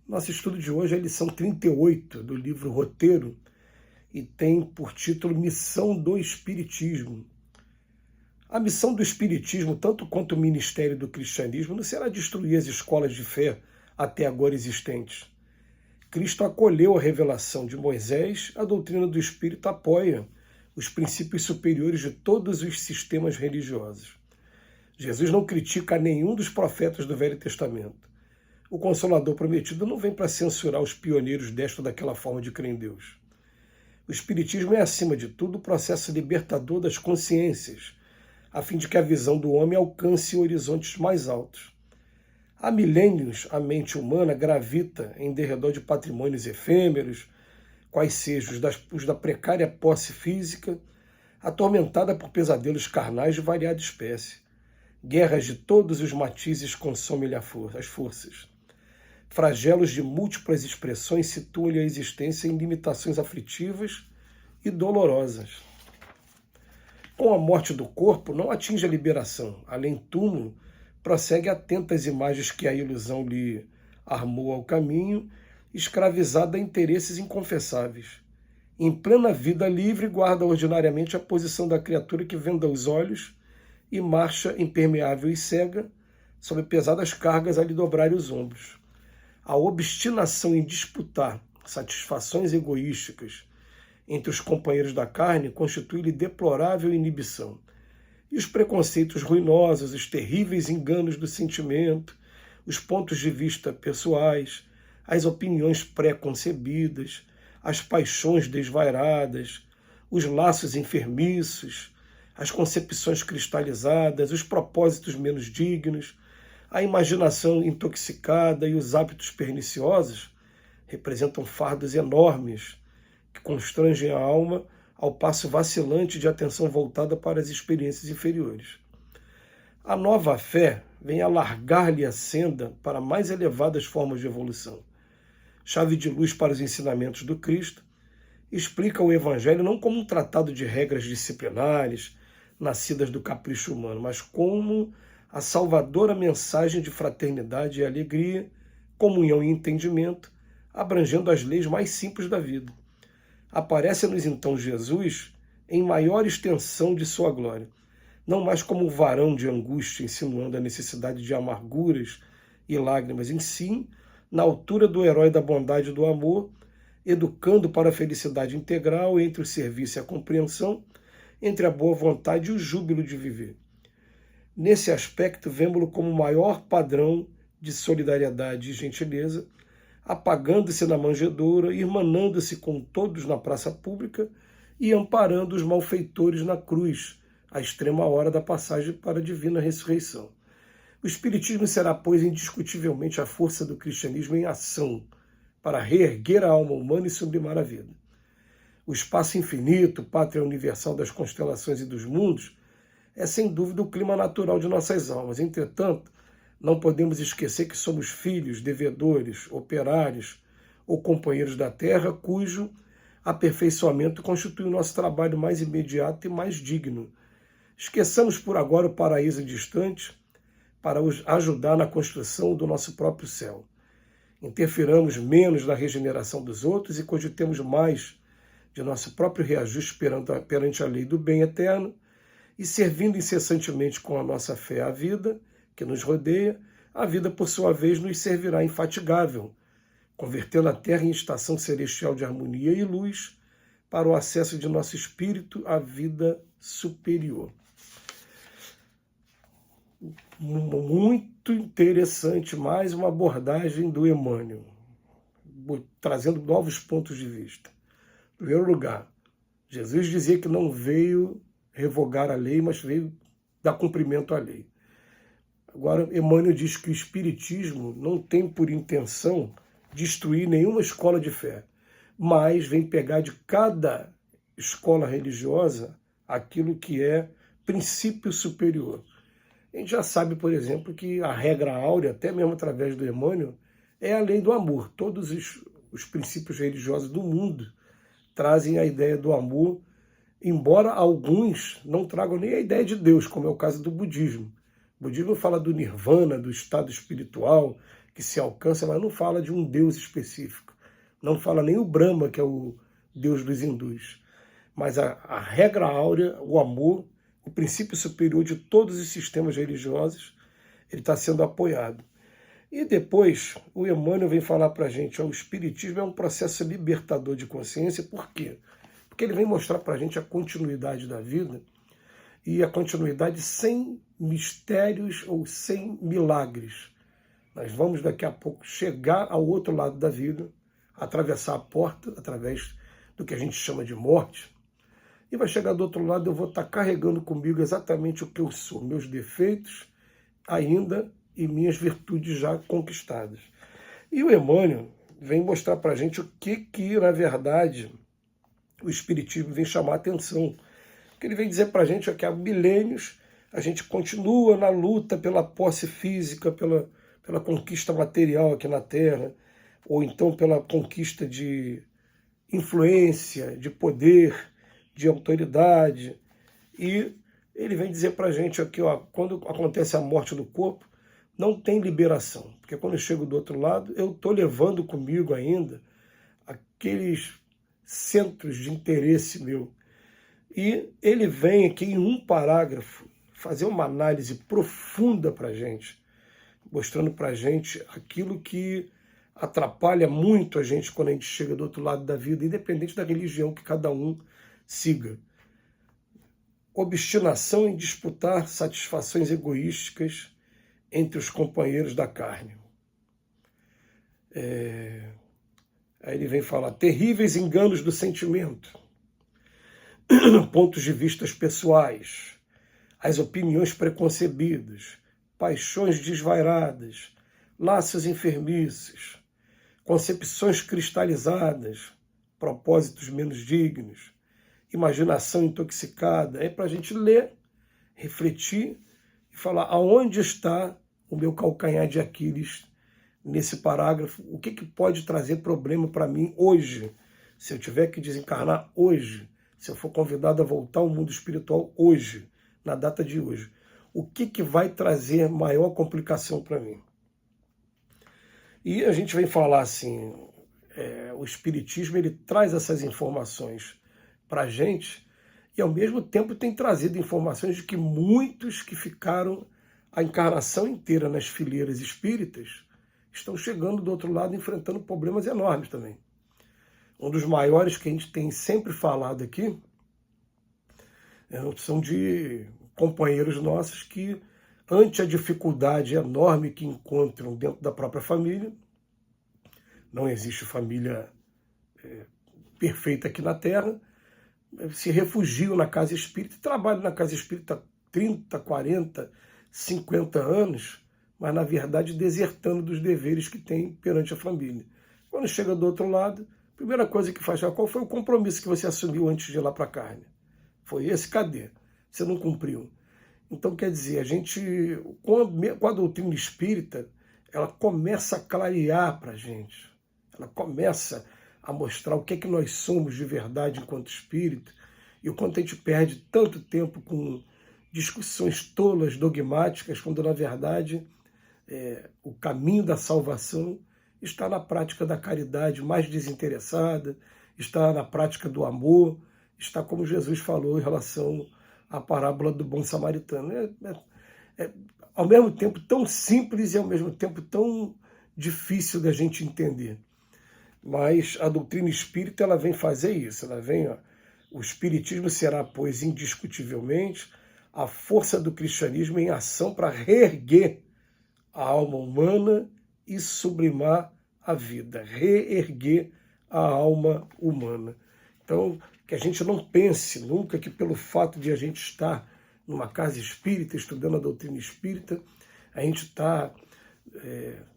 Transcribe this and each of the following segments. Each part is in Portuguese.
Nosso estudo de hoje é a lição 38 do livro Roteiro e tem por título Missão do Espiritismo. A missão do Espiritismo, tanto quanto o ministério do cristianismo, não será destruir as escolas de fé até agora existentes. Cristo acolheu a revelação de Moisés, a doutrina do Espírito apoia os princípios superiores de todos os sistemas religiosos. Jesus não critica nenhum dos profetas do Velho Testamento. O Consolador prometido não vem para censurar os pioneiros desta ou daquela forma de crer em Deus. O Espiritismo é, acima de tudo, o processo libertador das consciências, a fim de que a visão do homem alcance horizontes mais altos. Há milênios a mente humana gravita em derredor de patrimônios efêmeros, quais sejam os da precária posse física, atormentada por pesadelos carnais de variada espécie. Guerras de todos os matizes consomem-lhe as forças. Flagelos de múltiplas expressões situam-lhe a existência em limitações aflitivas e dolorosas. Com a morte do corpo, não atinge a liberação. Além túmulo, prossegue atenta às imagens que a ilusão lhe armou ao caminho, escravizada a interesses inconfessáveis. Em plena vida livre, guarda ordinariamente a posição da criatura que venda os olhos e marcha impermeável e cega, sob pesadas cargas a lhe dobrar os ombros. A obstinação em disputar satisfações egoísticas entre os companheiros da carne constitui-lhe deplorável inibição. E os preconceitos ruinosos, os terríveis enganos do sentimento, os pontos de vista pessoais, as opiniões pré-concebidas, as paixões desvairadas, os laços enfermiços, as concepções cristalizadas, os propósitos menos dignos, a imaginação intoxicada e os hábitos perniciosos representam fardos enormes que constrangem a alma ao passo vacilante de atenção voltada para as experiências inferiores. A nova fé vem alargar-lhe a senda para mais elevadas formas de evolução. Chave de luz para os ensinamentos do Cristo, explica o Evangelho não como um tratado de regras disciplinares, nascidas do capricho humano, mas como a salvadora mensagem de fraternidade e alegria, comunhão e entendimento, abrangendo as leis mais simples da vida. Aparece-nos então Jesus em maior extensão de sua glória, não mais como um varão de angústia, insinuando a necessidade de amarguras e lágrimas, em si, na altura do herói da bondade e do amor, educando para a felicidade integral entre o serviço e a compreensão, entre a boa vontade e o júbilo de viver. Nesse aspecto, vemo-lo como o maior padrão de solidariedade e gentileza, apagando-se na manjedoura, irmanando-se com todos na praça pública e amparando os malfeitores na cruz, à extrema hora da passagem para a divina ressurreição. O Espiritismo será, pois, indiscutivelmente a força do cristianismo em ação, para reerguer a alma humana e sublimar a vida. O espaço infinito, pátria universal das constelações e dos mundos, é sem dúvida o clima natural de nossas almas. Entretanto, não podemos esquecer que somos filhos, devedores, operários ou companheiros da terra, cujo aperfeiçoamento constitui o nosso trabalho mais imediato e mais digno. Esqueçamos por agora o paraíso distante para os ajudar na construção do nosso próprio céu. Interferamos menos na regeneração dos outros e cogitemos mais de nosso próprio reajuste perante a lei do bem eterno, e servindo incessantemente com a nossa fé à vida que nos rodeia, a vida, por sua vez, nos servirá infatigável, convertendo a Terra em estação celestial de harmonia e luz para o acesso de nosso espírito à vida superior. Muito interessante, mais uma abordagem do Emmanuel, trazendo novos pontos de vista. Em primeiro lugar, Jesus dizia que não veio revogar a lei, mas veio dar cumprimento à lei. Agora, Emmanuel diz que o Espiritismo não tem por intenção destruir nenhuma escola de fé, mas vem pegar de cada escola religiosa aquilo que é princípio superior. A gente já sabe, por exemplo, que a regra áurea, até mesmo através do Emmanuel, é a lei do amor. Todos os princípios religiosos do mundo trazem a ideia do amor, embora alguns não tragam nem a ideia de Deus, como é o caso do budismo. O budismo fala do nirvana, do estado espiritual, que se alcança, mas não fala de um Deus específico. Não fala nem o Brahma, que é o Deus dos hindus. Mas a regra áurea, o amor, o princípio superior de todos os sistemas religiosos, ele está sendo apoiado. E depois o Emmanuel vem falar para a gente, o Espiritismo é um processo libertador de consciência. Por quê? Porque ele vem mostrar para a gente a continuidade da vida, e a continuidade sem mistérios ou sem milagres. Nós vamos daqui a pouco chegar ao outro lado da vida, atravessar a porta através do que a gente chama de morte, e vai chegar do outro lado, eu vou estar carregando comigo exatamente o que eu sou, meus defeitos ainda e minhas virtudes já conquistadas. E o Emmanuel vem mostrar para a gente o que, na verdade, o Espiritismo vem chamar a atenção. Porque ele vem dizer para a gente que há milênios a gente continua na luta pela posse física, pela conquista material aqui na Terra, ou então pela conquista de influência, de poder, de autoridade. E ele vem dizer para a gente aqui, quando acontece a morte do corpo, não tem liberação. Porque quando eu chego do outro lado, eu estou levando comigo ainda aqueles centros de interesse meu. E ele vem aqui em um parágrafo fazer uma análise profunda para a gente, mostrando para a gente aquilo que atrapalha muito a gente quando a gente chega do outro lado da vida, independente da religião que cada um siga. Obstinação em disputar satisfações egoísticas entre os companheiros da carne. Aí ele vem falar, terríveis enganos do sentimento, pontos de vistas pessoais, as opiniões preconcebidas, paixões desvairadas, laços enfermiços, concepções cristalizadas, propósitos menos dignos, imaginação intoxicada. É para a gente ler, refletir e falar aonde está o meu calcanhar de Aquiles nesse parágrafo, o que pode trazer problema para mim hoje, se eu tiver que desencarnar hoje, se eu for convidado a voltar ao mundo espiritual hoje, na data de hoje. O que vai trazer maior complicação para mim? E a gente vem falar assim, o Espiritismo ele traz essas informações para a gente e ao mesmo tempo tem trazido informações de que muitos que ficaram a encarnação inteira nas fileiras espíritas estão chegando do outro lado enfrentando problemas enormes também. Um dos maiores que a gente tem sempre falado aqui são de companheiros nossos que, ante a dificuldade enorme que encontram dentro da própria família, não existe família perfeita aqui na Terra, se refugiam na casa espírita, trabalham na casa espírita há 30, 40, 50 anos, mas na verdade desertando dos deveres que tem perante a família. Quando chega do outro lado, a primeira coisa que faz é qual foi o compromisso que você assumiu antes de ir lá para a carne? Foi esse? Cadê? Você não cumpriu. Então, quer dizer, a gente, com a doutrina espírita, ela começa a clarear para a gente. Ela começa a mostrar o que é que nós somos de verdade enquanto espírito e o quanto a gente perde tanto tempo com discussões tolas, dogmáticas, quando, na verdade, o caminho da salvação está na prática da caridade mais desinteressada, está na prática do amor, está como Jesus falou em relação à parábola do bom samaritano. Ao mesmo tempo tão simples e ao mesmo tempo tão difícil da gente entender. Mas a doutrina espírita ela vem fazer isso. O espiritismo será, pois, indiscutivelmente, a força do cristianismo em ação para reerguer a alma humana e sublimar a vida, reerguer a alma humana. Então, que a gente não pense nunca que pelo fato de a gente estar numa casa espírita, estudando a doutrina espírita, a gente está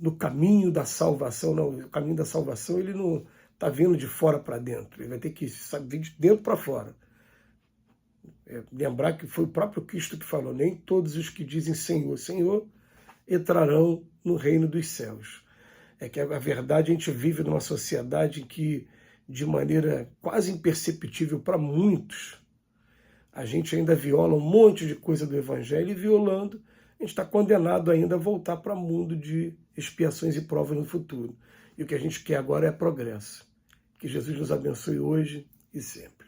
no caminho da salvação. Não, o caminho da salvação ele não está vindo de fora para dentro, ele vai ter que vir de dentro para fora. Lembrar que foi o próprio Cristo que falou, nem todos os que dizem Senhor, Senhor, entrarão no reino dos céus. É que a verdade a gente vive numa sociedade que, de maneira quase imperceptível para muitos, a gente ainda viola um monte de coisa do Evangelho e violando, a gente está condenado ainda a voltar para o mundo de expiações e provas no futuro. E o que a gente quer agora é progresso. Que Jesus nos abençoe hoje e sempre.